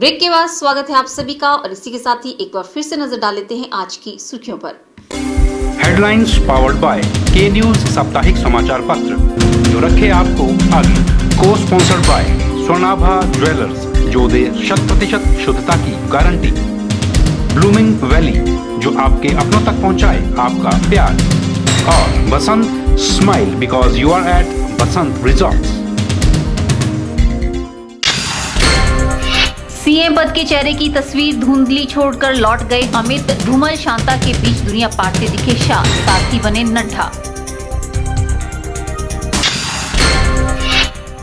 Break के बाद स्वागत है आप सभी का और इसी के साथ ही एक बार फिर से नजर डाल लेते हैं आज की सुर्खियों पर। हेडलाइंस पावर्ड बाय के न्यूज साप्ताहिक समाचार पत्र जो रखे आपको आगे। को स्पॉन्सर्ड बाय स्वर्णाभा ज्वेलर्स जो दे 100% शुद्धता की गारंटी। ब्लूमिंग वैली जो आपके अपनों तक पहुंचाए आपका प्यार। और Basant smile because you are at Basant resorts. CM पद के चेहरे की तस्वीर धुंधली छोड़कर लौट गए अमित। धूमल शांता के बीच दुनिया पाटते दिखे शाह, साथी बने नड्डा।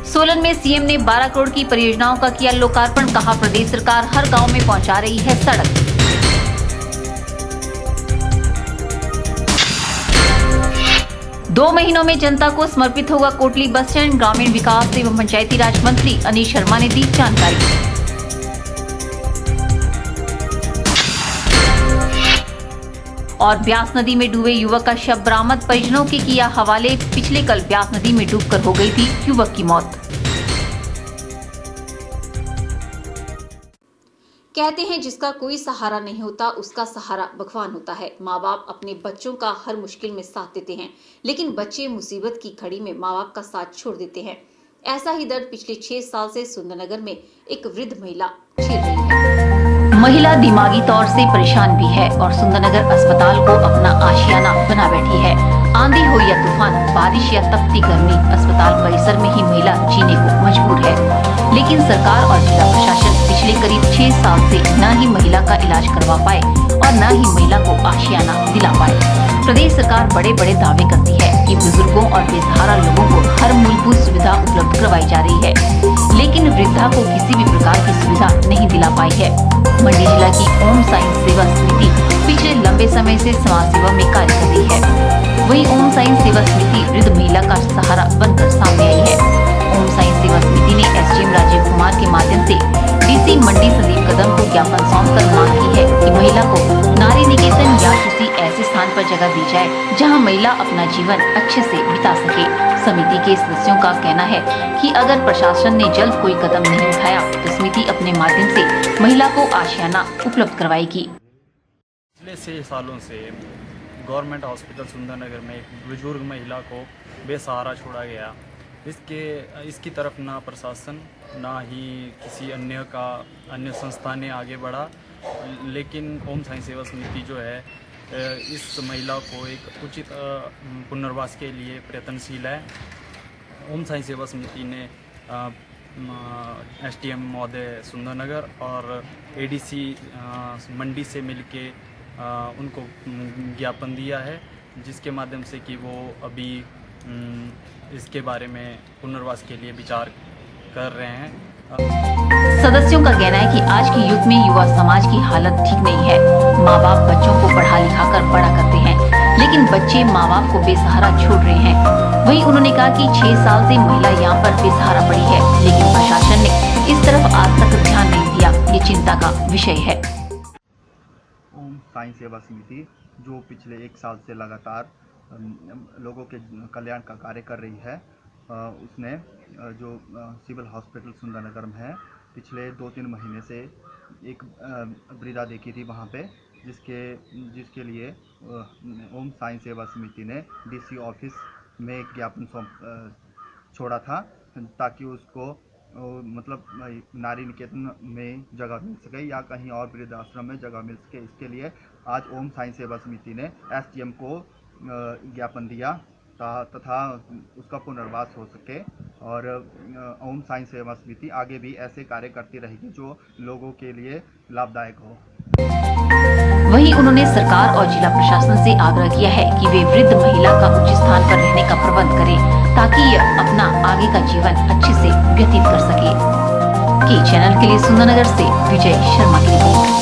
सोलन में सीएम ने 12 करोड़ की परियोजनाओं का किया लोकार्पण। कहा प्रदेश सरकार हर गांव में पहुंचा रही है सड़क। दो महीनों में जनता को समर्पित होगा कोटली बस स्टैंड। ग्रामीण विकास एवं पंचायती राज मंत्री अनिल शर्मा ने दी जानकारी। और ब्यास नदी में डूबे युवक का शव बरामद। परिजनों के किया हवाले। पिछले कल ब्यास नदी में डूबकर हो गई थी युवक की मौत। कहते हैं जिसका कोई सहारा नहीं होता उसका सहारा भगवान होता है। माँ बाप अपने बच्चों का हर मुश्किल में साथ देते हैं, लेकिन बच्चे मुसीबत की घड़ी में माँ बाप का साथ छोड़ देते हैं। ऐसा ही दर्द पिछले 6 साल से सुंदरनगर में एक वृद्ध महिला झेल रही है। महिला दिमागी तौर से परेशान भी है और सुंदरनगर अस्पताल को अपना आशियाना बना बैठी है। आंधी हो या तूफान, बारिश या तपती गर्मी, अस्पताल परिसर में ही महिला जीने को मजबूर है। लेकिन सरकार और जिला प्रशासन पिछले करीब 6 साल से न ही महिला का इलाज करवा पाए और न ही महिला को आशियाना दिला पाए। प्रदेश सरकार बड़े बड़े दावे करती है कि बुजुर्गों और बेसहारा लोगों को हर मूलभूत सुविधा उपलब्ध करवाई जा रही है, लेकिन वृद्धा को किसी भी प्रकार की सुविधा नहीं दिला पाई है। मंडी जिला की ओम साइंस सेवा समिति पिछले लंबे समय से समाज सेवा में कार्य कर रही है। वहीं ओम साइंस सेवा समिति वृद्ध महिला का सहारा बनकर सामने आई है। ओम साइंस सेवा समिति ने एसडीएम राजीव कुमार के माध्यम से डीसी मंडी संदीप कदम को ज्ञापन सौंपकर मांग की है कि महिला को नारी निकेतन या किसी ऐसे स्थान पर जगह दी जाए जहां महिला अपना जीवन अच्छे से बिता सके। समिति के सदस्यों का कहना है कि अगर प्रशासन ने जल्द कोई कदम नहीं उठाया तो समिति अपने माध्यम से महिला को आशियाना उपलब्ध करवाएगी। पिछले 6 सालों से गवर्नमेंट हॉस्पिटल सुंदरनगर में एक बुजुर्ग महिला को बेसहारा छोड़ा गया। इसकी तरफ ना प्रशासन ना ही किसी अन्य संस्था ने आगे बढ़ा, लेकिन ओम साइंस सेवा समिति जो है इस महिला को एक उचित पुनर्वास के लिए प्रयत्नशील है। ओम साइंस सेवा समिति ने एसडीएम महोदय सुंदरनगर और एडीसी मंडी से मिलके उनको ज्ञापन दिया है, जिसके माध्यम से कि वो अभी इसके बारे में पुनर्वास के लिए विचार कर रहे हैं। सदस्यों का कहना है कि आज के युग में युवा समाज की हालत ठीक नहीं है। माँ बाप बच्चों को पढ़ा लिखा कर बड़ा करते हैं, लेकिन बच्चे माँ बाप को बेसहारा छोड़ रहे हैं। वहीं उन्होंने कहा कि 6 साल से महिला यहाँ पर बेसहारा पड़ी है, लेकिन प्रशासन ने इस तरफ आज तक ध्यान नहीं दिया। ये चिंता का विषय है। ओम साइंस सेवा समिति जो पिछले 1 साल से लगातार लोगों के कल्याण का कार्य कर रही है, उसने जो सिविल हॉस्पिटल सुंदरनगर में है पिछले 2-3 महीने से एक वृद्धा देखी थी वहाँ पे, जिसके लिए ओम साइंस सेवा समिति ने डीसी ऑफिस में एक ज्ञापन छोड़ा था ताकि उसको मतलब नारी निकेतन में जगह मिल सके या कहीं और वृद्धाश्रम में जगह मिल सके। इसके लिए आज ओम साइंस सेवा समिति ने एसडीएम को ज्ञापन दिया तथा उसका पुनर्वास हो सके। और ओम साइंस सेवा समिति आगे भी ऐसे कार्य करती रहेगी जो लोगों के लिए लाभदायक हो। वहीं उन्होंने सरकार और जिला प्रशासन से आग्रह किया है कि वे वृद्ध महिला का उचित स्थान पर रहने का प्रबंध करें ताकि यह अपना आगे का जीवन अच्छे से व्यतीत कर सके। के चैनल के लिए सुंदरनगर से विजय शर्मा की रिपोर्ट।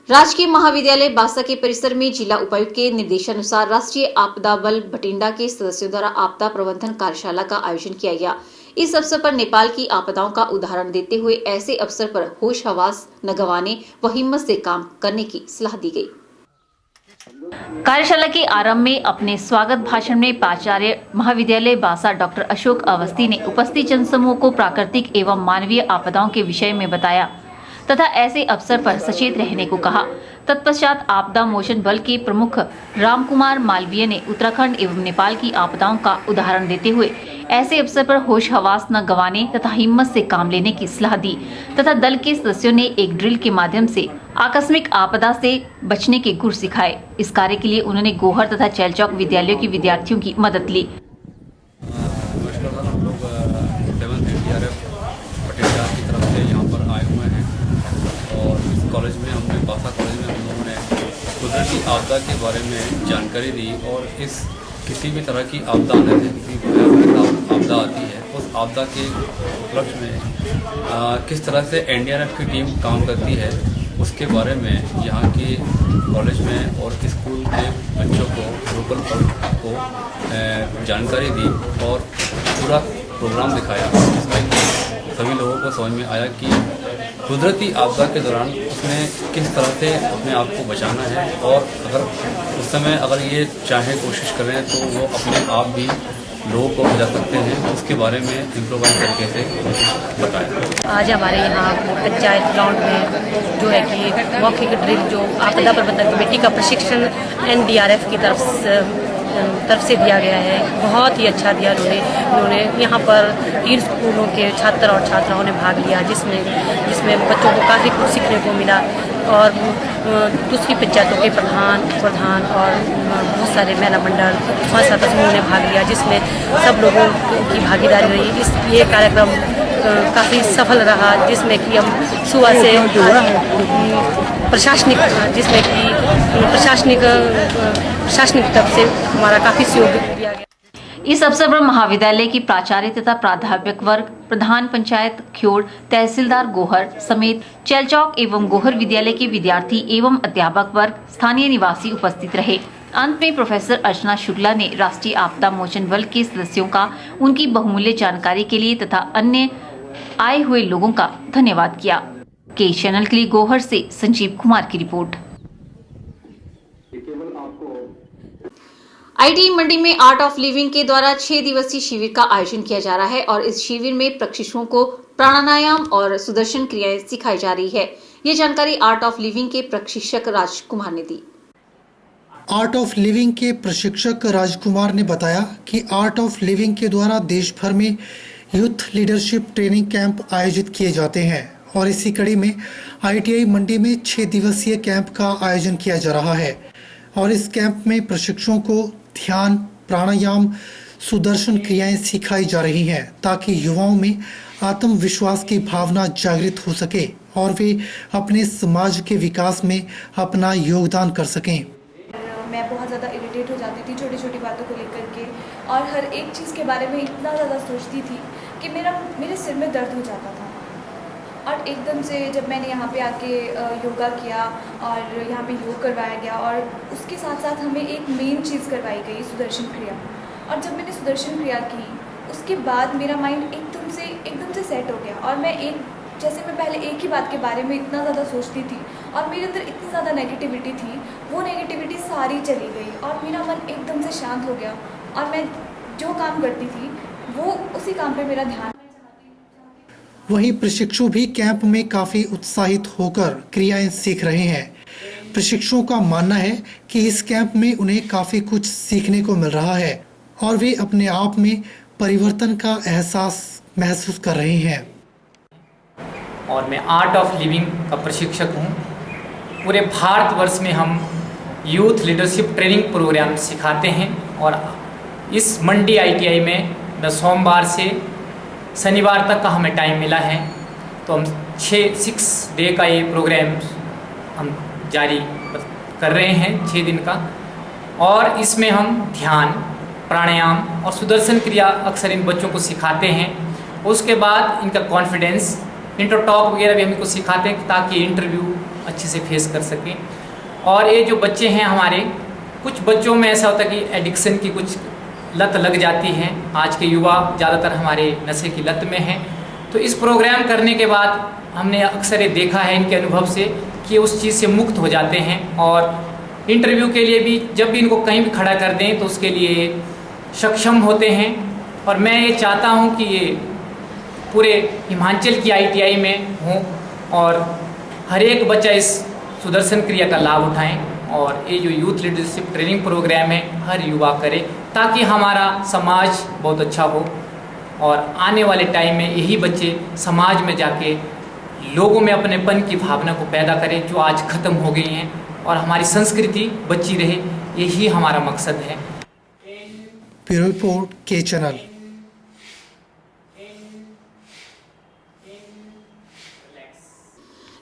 राजकीय महाविद्यालय बासा के परिसर में जिला उपायुक्त के निर्देशानुसार राष्ट्रीय आपदा बल बठिंडा के सदस्यों द्वारा आपदा प्रबंधन कार्यशाला का आयोजन किया गया। इस अवसर पर नेपाल की आपदाओं का उदाहरण देते हुए ऐसे अवसर पर होश हवास न गंवाने व हिम्मत से काम करने की सलाह दी गई। कार्यशाला के आरंभ में अपने स्वागत भाषण में प्राचार्य महाविद्यालय बासा डॉक्टर अशोक अवस्थी ने उपस्थित जनसमूह को प्राकृतिक एवं मानवीय आपदाओं के विषय में बताया तथा ऐसे अवसर पर सचेत रहने को कहा। तत्पश्चात आपदा मोचन बल के प्रमुख रामकुमार मालवीय ने उत्तराखंड एवं नेपाल की आपदाओं का उदाहरण देते हुए ऐसे अवसर पर होश हवास न गंवाने तथा हिम्मत से काम लेने की सलाह दी तथा दल के सदस्यों ने एक ड्रिल के माध्यम से आकस्मिक आपदा से बचने के गुर सिखाए। इस कार्य के लिए उन्होंने गोहर तथा चैलचौक विद्यालयों के विद्यार्थियों की मदद ली। हम लोग 7th NDRF पटेला की तरफ से यहाँ पर आए हुए हैं और इस कॉलेज में हमने बासा कॉलेज में हम लोगों ने कुदरती आपदा के बारे में जानकारी दी और इस किसी भी तरह की आपदा आने से किसी भयावह आपदा आती है उस आपदा के उपलक्ष्य में किस तरह से NDRF की टीम काम करती है उसके बारे में यहाँ के कॉलेज में और स्कूल के बच्चों को लोकल को जानकारी दी और पूरा प्रोग्राम दिखाया जिसमें कि सभी लोगों को समझ में आया कि कुदरती आपदा के दौरान उसने किस तरह से अपने आप को बचाना है और अगर उस समय अगर ये चाहे कोशिश करें तो वो अपने आप भी लोगों को बचा सकते हैं उसके बारे में इम्प्रोवाइज तरीके से बताया। आज हमारे यहाँ पंचायत ग्राउंड में जो है कि मौखिक ड्रिल जो आपदा प्रबंधन कमेटी का प्रशिक्षण NDRF की तरफ से दिया गया है, बहुत ही अच्छा दिया उन्होंने यहाँ पर 3 स्कूलों के छात्र और छात्राओं ने भाग लिया जिसमें बच्चों को काफ़ी कुछ सीखने को मिला और दूसरी पंचायतों के प्रधान और बहुत सारे महिला मंडल 5-7 समूह ने भाग लिया जिसमें सब लोगों की भागीदारी रही। ये कार्यक्रम काफ़ी सफल रहा जिसमें कि हम सुबह से प्रशासनिक तरफ से हमारा काफ़ी सहयोग दिया गया। इस अवसर पर महाविद्यालय की प्राचार्य तथा प्राध्यापक वर्ग, प्रधान पंचायत ख्योड़, तहसीलदार गोहर समेत चैलचौक एवं गोहर विद्यालय के विद्यार्थी एवं अध्यापक वर्ग, स्थानीय निवासी उपस्थित रहे। अंत में प्रोफेसर अर्चना शुक्ला ने राष्ट्रीय आपदा मोचन बल के सदस्यों का उनकी बहुमूल्य जानकारी के लिए तथा अन्य आए हुए लोगों का धन्यवाद किया। के चैनल के लिए गोहर से संजीव कुमार की रिपोर्ट। ITI मंडी में आर्ट ऑफ लिविंग के द्वारा 6 दिवसीय शिविर का आयोजन किया जा रहा है और इस शिविर में प्रशिक्षुओं को प्राणायाम और सुदर्शन क्रियाएं सिखाई जा रही है। ये जानकारी आर्ट ऑफ लिविंग के प्रशिक्षक राजकुमार ने दी। आर्ट ऑफ लिविंग के प्रशिक्षक राजकुमार ने बताया कि आर्ट ऑफ लिविंग के द्वारा देश भर में यूथ लीडरशिप ट्रेनिंग कैंप आयोजित किए जाते हैं और इसी कड़ी में ITI मंडी में 6 दिवसीय कैंप का आयोजन किया जा रहा है और इस कैंप में प्रशिक्षुओं को ध्यान, प्राणायाम, सुदर्शन क्रियाएं सिखाई जा रही हैं ताकि युवाओं में आत्मविश्वास की भावना जागृत हो सके और वे अपने समाज के विकास में अपना योगदान कर सकें। मैं बहुत ज़्यादा इरिटेट हो जाती थी छोटी छोटी बातों को लेकर के और हर एक चीज़ के बारे में इतना ज़्यादा सोचती थी कि मेरे सिर में दर्द हो जाता था। और एकदम से जब मैंने यहाँ पे आके योगा किया और यहाँ पे योग करवाया गया और उसके साथ साथ हमें एक मेन चीज़ करवाई गई सुदर्शन क्रिया। और जब मैंने सुदर्शन क्रिया की उसके बाद मेरा माइंड एकदम से सेट हो गया और मैं पहले एक ही बात के बारे में इतना ज़्यादा सोचती थी और मेरे अंदर इतनी ज़्यादा नेगेटिविटी थी, वो नेगेटिविटी सारी चली गई और मेरा मन एकदम से शांत हो गया और मैं जो काम करती थी वो उसी काम पे मेरा ध्यान। वहीं प्रशिक्षु भी कैंप में काफी उत्साहित होकर क्रियाएं सीख रहे हैं। प्रशिक्षुओं का मानना है कि इस कैंप में उन्हें काफी कुछ सीखने को मिल रहा है और वे अपने आप में परिवर्तन का एहसास महसूस कर रहे हैं। और मैं आर्ट ऑफ लिविंग का प्रशिक्षक हूँ। पूरे भारतवर्ष में हम यूथ लीडरशिप ट्रेनिंग प्रोग्राम सिखाते हैं और इस मंडी ITI में मैं सोमवार से शनिवार तक का हमें टाइम मिला है तो हम 6 डे का ये प्रोग्राम हम जारी कर रहे हैं 6 दिन का और इसमें हम ध्यान, प्राणायाम और सुदर्शन क्रिया अक्सर इन बच्चों को सिखाते हैं। उसके बाद इनका कॉन्फिडेंस, इंटर टॉक वगैरह भी हम इनको सिखाते हैं ताकि इंटरव्यू अच्छे से फेस कर सकें। और ये जो बच्चे हैं हमारे, कुछ बच्चों में ऐसा होता है कि एडिक्शन की कुछ लत लग जाती है। आज के युवा ज़्यादातर हमारे नशे की लत में हैं। तो इस प्रोग्राम करने के बाद हमने अक्सर ये देखा है इनके अनुभव से कि उस चीज़ से मुक्त हो जाते हैं और इंटरव्यू के लिए भी जब भी इनको कहीं भी खड़ा कर दें तो उसके लिए सक्षम होते हैं। और मैं ये चाहता हूँ कि ये पूरे हिमाचल की ITI में हों और हर एक बच्चा इस सुदर्शन क्रिया का लाभ उठाएं। और ये जो यूथ लीडरशिप ट्रेनिंग प्रोग्राम है हर युवा करे, ताकि हमारा समाज बहुत अच्छा हो और आने वाले टाइम में यही बच्चे समाज में जाके लोगों में अपनेपन की भावना को पैदा करें जो आज ख़त्म हो गई हैं, और हमारी संस्कृति बची रहे, यही हमारा मकसद है। ब्यूरो रिपोर्ट के चैनल।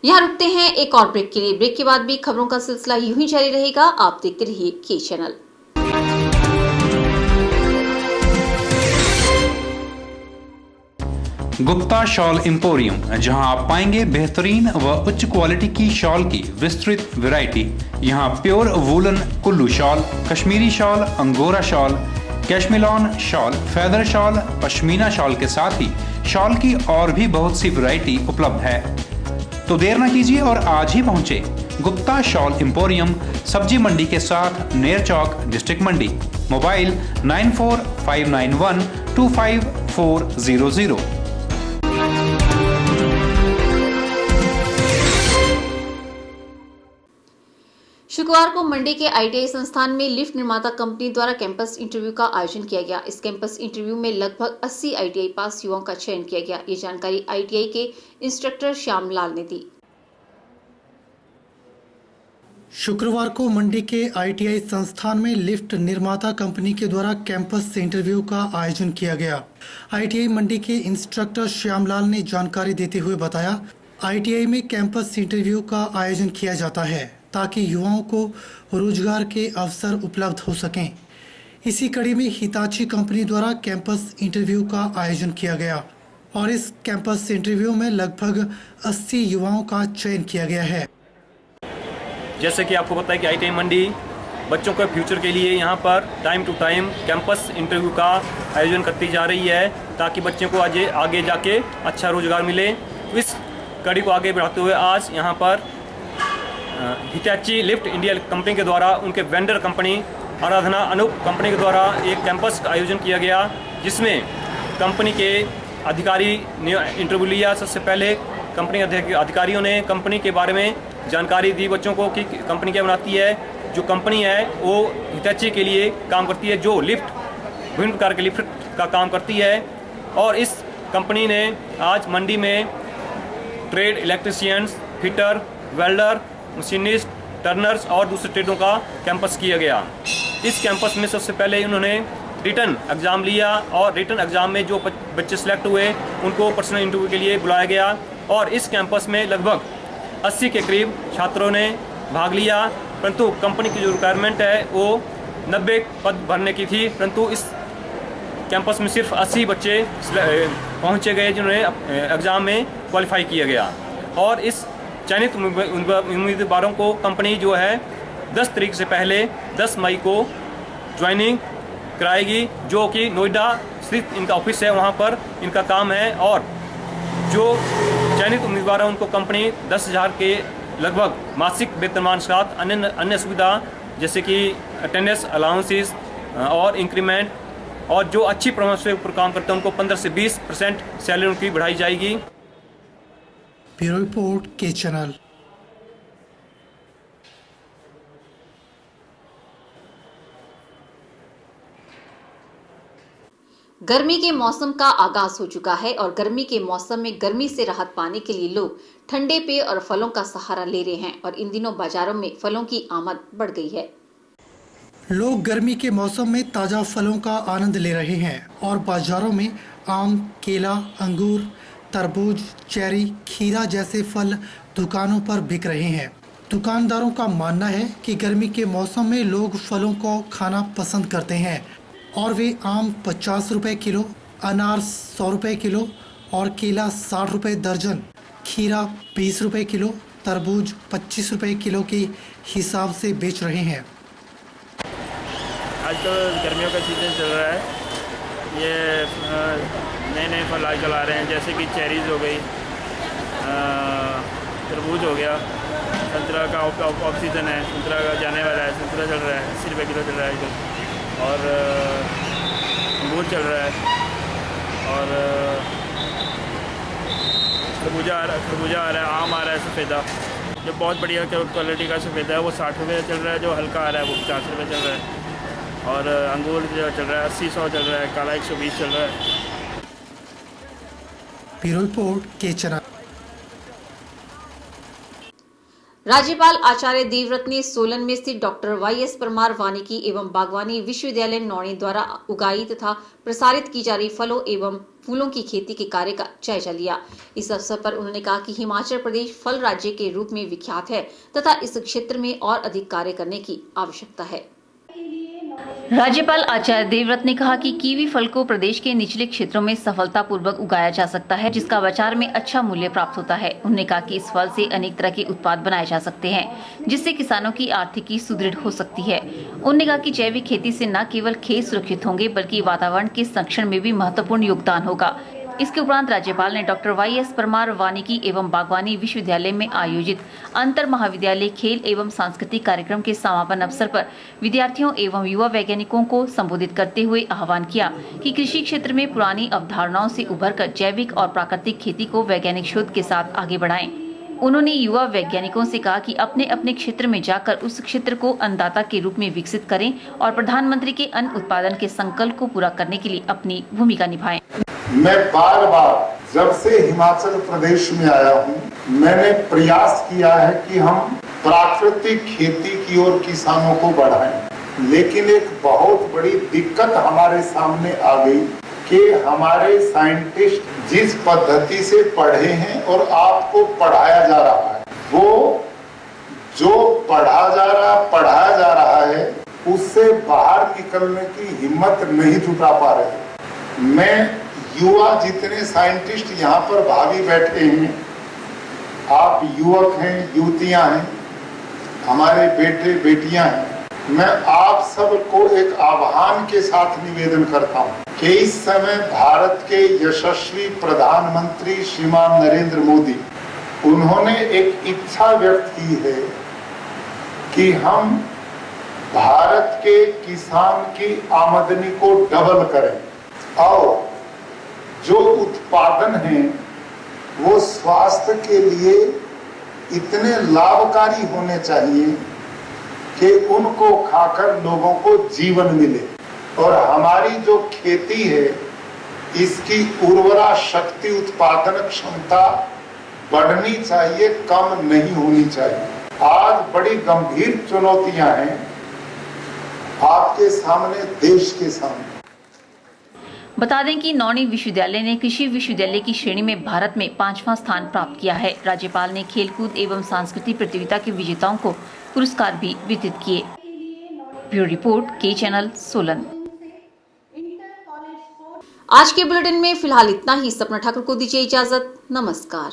यहाँ रुकते हैं एक और ब्रेक के लिए। ब्रेक के बाद भी खबरों का सिलसिला यूं ही जारी रहेगा। आप देखते रहिए के चैनल। गुप्ता शॉल एम्पोरियम, जहां आप पाएंगे बेहतरीन व उच्च क्वालिटी की शॉल की विस्तृत वैरायटी। यहां pure woollen Kullu shawl, Kashmiri shawl, angora shawl, cashmilon shawl, feather shawl, pashmina shawl के साथ ही शॉल की और भी बहुत सी वैरायटी उपलब्ध है। तो देर न कीजिए और आज ही पहुंचे गुप्ता शॉल एम्पोरियम, सब्जी मंडी के साथ नेर चौक, डिस्ट्रिक्ट मंडी। मोबाइल 9459125400। शुक्रवार को मंडी के ITI संस्थान में लिफ्ट निर्माता कंपनी द्वारा कैंपस इंटरव्यू का आयोजन किया गया। इस कैंपस इंटरव्यू में लगभग 80 ITI पास युवाओं का चयन किया गया। ये जानकारी ITI के इंस्ट्रक्टर श्यामलाल ने दी। शुक्रवार को मंडी के ITI संस्थान में लिफ्ट निर्माता कंपनी के द्वारा कैंपस इंटरव्यू का आयोजन किया गया। ITI मंडी के इंस्ट्रक्टर श्यामलाल ने जानकारी देते हुए बताया, ITI में कैंपस इंटरव्यू का आयोजन किया जाता है ताकि युवाओं को रोजगार के अवसर उपलब्ध हो सकें। इसी कड़ी में हिताची कंपनी द्वारा कैंपस इंटरव्यू का आयोजन किया गया और इस कैंपस इंटरव्यू में लगभग 80 युवाओं का चयन किया गया है। जैसे कि आपको पता है कि ITI मंडी बच्चों के फ्यूचर के लिए यहाँ पर time to time campus interview का आयोजन करती जा रही है ताकि बच्चों को आगे जाके अच्छा रोजगार मिले। तो इस कड़ी को आगे बढ़ाते हुए आज यहाँ पर हिताची लिफ्ट इंडिया कंपनी के द्वारा उनके वेंडर कंपनी आराधना अनूप कंपनी के द्वारा एक कैंपस का आयोजन किया गया, जिसमें कंपनी के अधिकारी ने इंटरव्यू लिया। सबसे पहले कंपनी अधिकारियों ने कंपनी के बारे में जानकारी दी बच्चों को कि कंपनी क्या बनाती है। जो कंपनी है वो हिताची के लिए काम करती है, जो लिफ्ट विभिन्न प्रकार के लिफ्ट का काम करती है। और इस कंपनी ने आज मंडी में trade electricians, fitter, welder, machinist, Turners और दूसरे ट्रेडों का कैंपस किया गया। इस कैंपस में सबसे पहले उन्होंने रिटन एग्ज़ाम लिया और रिटन एग्ज़ाम में जो बच्चे सेलेक्ट हुए उनको पर्सनल इंटरव्यू के लिए बुलाया गया। और इस कैंपस में लगभग 80 के करीब छात्रों ने भाग लिया, परंतु कंपनी की जो रिक्वायरमेंट है वो 90 पद भरने की थी, परंतु इस कैंपस में सिर्फ 80 बच्चे पहुँचे गए जिन्होंने एग्ज़ाम में क्वालिफाई किया गया। और इस चयनित उम्मीदवारों को कंपनी जो है 10 तारीख से पहले 10 मई को ज्वाइनिंग कराएगी, जो कि नोएडा स्थित इनका ऑफिस है, वहाँ पर इनका काम है। और जो चयनित उम्मीदवार हैं उनको कंपनी 10,000 के लगभग मासिक वेतनमान के साथ अन्य सुविधा जैसे कि अटेंडेंस अलाउंसेस और इंक्रीमेंट और जो अच्छी परफॉर्मेंस से ऊपर काम करते हैं उनको 15 से 20% सैलरी उनकी बढ़ाई जाएगी। ब्यूरो रिपोर्ट के चैनल। गर्मी के मौसम का आगाज हो चुका है और गर्मी के मौसम में गर्मी से राहत पाने के लिए लोग ठंडे पेय और फलों का सहारा ले रहे हैं और इन दिनों बाजारों में फलों की आमद बढ़ गई है। लोग गर्मी के मौसम में ताज़ा फलों का आनंद ले रहे हैं और बाजारों में आम, केला, अंगूर, तरबूज, चेरी, खीरा जैसे फल दुकानों पर बिक रहे हैं। दुकानदारों का मानना है कि गर्मी के मौसम में लोग फलों को खाना पसंद करते हैं और वे आम 50 रुपये किलो, अनार 100 रुपये किलो और केला 60 रुपये दर्जन, खीरा 20 रुपये किलो, तरबूज 25 रुपये किलो के हिसाब से बेच रहे हैं। आज तो गर्मियों का सीज़न चल रहा है, ये नए नए फल आजकल आ रहे हैं जैसे कि चेरीज़ हो गई, तरबूज तरबूज हो गया, संतरा का ऑफ सीज़न है, संतरा का जाने वाला है, संतरा चल रहा है 80 रुपये किलो चल रहा है इधर, और अंगूर चल रहा है, और खरबूजा आ रहा है, आम आ रहा है सफ़ेदा, जो बहुत बढ़िया क्वालिटी का सफ़ेदा है वो 60 रुपये चल रहा है, जो हल्का आ रहा है वो 50 रुपये चल रहा है, और अंगूर जो चल रहा है 80-100 चल रहा है, काला 120 चल रहा है। ब्यूरो रिपोर्ट के चैनल। राज्यपाल आचार्य देवव्रत ने सोलन में स्थित डॉक्टर वाईएस परमार वानिकी एवं बागवानी विश्वविद्यालय नौणी द्वारा उगाई तथा प्रसारित की जा रही फलों एवं फूलों की खेती के कार्य का जायजा लिया। इस अवसर पर उन्होंने कहा कि हिमाचल प्रदेश फल राज्य के रूप में विख्यात है तथा इस क्षेत्र में और अधिक कार्य करने की आवश्यकता है। राज्यपाल आचार्य देवव्रत ने कहा कि कीवी फल को प्रदेश के निचले क्षेत्रों में सफलतापूर्वक उगाया जा सकता है, जिसका बाजार में अच्छा मूल्य प्राप्त होता है। उन्होंने कहा कि इस फल से अनेक तरह के उत्पाद बनाए जा सकते हैं, जिससे किसानों की आर्थिकी सुदृढ़ हो सकती है। उन्होंने कहा कि जैविक खेती से न केवल खेत सुरक्षित होंगे बल्कि वातावरण के संरक्षण में भी महत्वपूर्ण योगदान होगा। इसके उपरांत राज्यपाल ने डॉक्टर वाईएस परमार वानिकी एवं बागवानी विश्वविद्यालय में आयोजित अंतर महाविद्यालय खेल एवं सांस्कृतिक कार्यक्रम के समापन अवसर पर विद्यार्थियों एवं युवा वैज्ञानिकों को संबोधित करते हुए आह्वान किया कि कृषि क्षेत्र में पुरानी अवधारणाओं से उभरकर जैविक और प्राकृतिक खेती को वैज्ञानिक शोध के साथ आगे बढ़ाएं। उन्होंने युवा वैज्ञानिकों से कहा कि अपने अपने क्षेत्र में जाकर उस क्षेत्र को अन्नदाता के रूप में विकसित करें और प्रधानमंत्री के अन्न उत्पादन के संकल्प को पूरा करने के लिए अपनी भूमिका निभाएं। मैं बार बार जब से हिमाचल प्रदेश में आया हूँ, मैंने प्रयास किया है कि हम प्राकृतिक खेती की ओर किसानों को बढ़ाएं, लेकिन एक बहुत बड़ी दिक्कत हमारे सामने आ गई कि हमारे साइंटिस्ट जिस पद्धति से पढ़े हैं और आपको पढ़ाया जा रहा है, वो जो पढ़ाया जा रहा है उससे बाहर निकलने की हिम्मत नहीं जुटा पा रहे। मैं युवा जितने साइंटिस्ट यहाँ पर भावी बैठे हैं, आप युवक हैं, युवतियां हैं, हमारे बेटे बेटियां हैं, मैं आप सबको एक आह्वान के साथ निवेदन करता हूँ कि इस समय भारत के यशस्वी प्रधानमंत्री श्रीमान नरेंद्र मोदी, उन्होंने एक इच्छा व्यक्त की है कि हम भारत के किसान की आमदनी को डबल करें और जो उत्पादन है वो स्वास्थ्य के लिए इतने लाभकारी होने चाहिए कि उनको खाकर लोगों को जीवन मिले, और हमारी जो खेती है इसकी उर्वरा शक्ति उत्पादन क्षमता बढ़नी चाहिए, कम नहीं होनी चाहिए। आज बड़ी गंभीर चुनौतियां हैं आपके सामने, देश के सामने। बता दें कि नौणी विश्वविद्यालय ने कृषि विश्वविद्यालय की श्रेणी में भारत में 5वां स्थान प्राप्त किया है। राज्यपाल ने खेलकूद एवं सांस्कृतिक प्रतियोगिता के विजेताओं को पुरस्कार भी वितरित किए। ब्यूरो रिपोर्ट के चैनल सोलन। आज के बुलेटिन में फिलहाल इतना ही। सपना ठाकुर को दीजिए इजाजत। नमस्कार।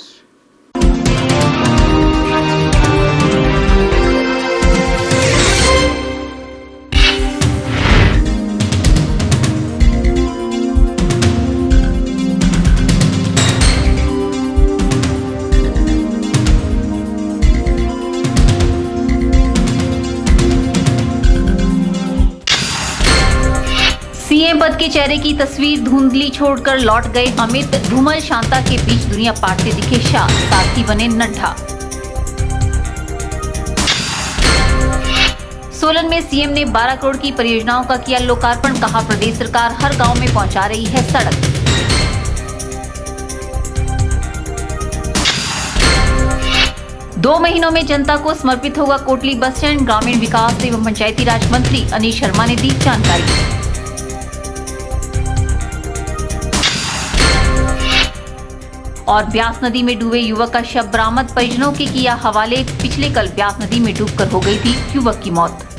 सीएम पद के चेहरे की तस्वीर धुंधली छोड़कर लौट गए अमित। धूमल शांता के बीच दुनिया पाटते दिखे शाह, साथी बने नड्डा। सोलन में सीएम ने 12 करोड़ की परियोजनाओं का किया लोकार्पण। कहा प्रदेश सरकार हर गांव में पहुंचा रही है सड़क। दो महीनों में जनता को समर्पित होगा कोटली बस स्टैंड। ग्रामीण विकास एवं पंचायती राज मंत्री अनिल शर्मा ने दी जानकारी। और ब्यास नदी में डूबे युवक का शव बरामद। परिजनों के किया हवाले। पिछले कल ब्यास नदी में डूबकर हो गई थी युवक की मौत।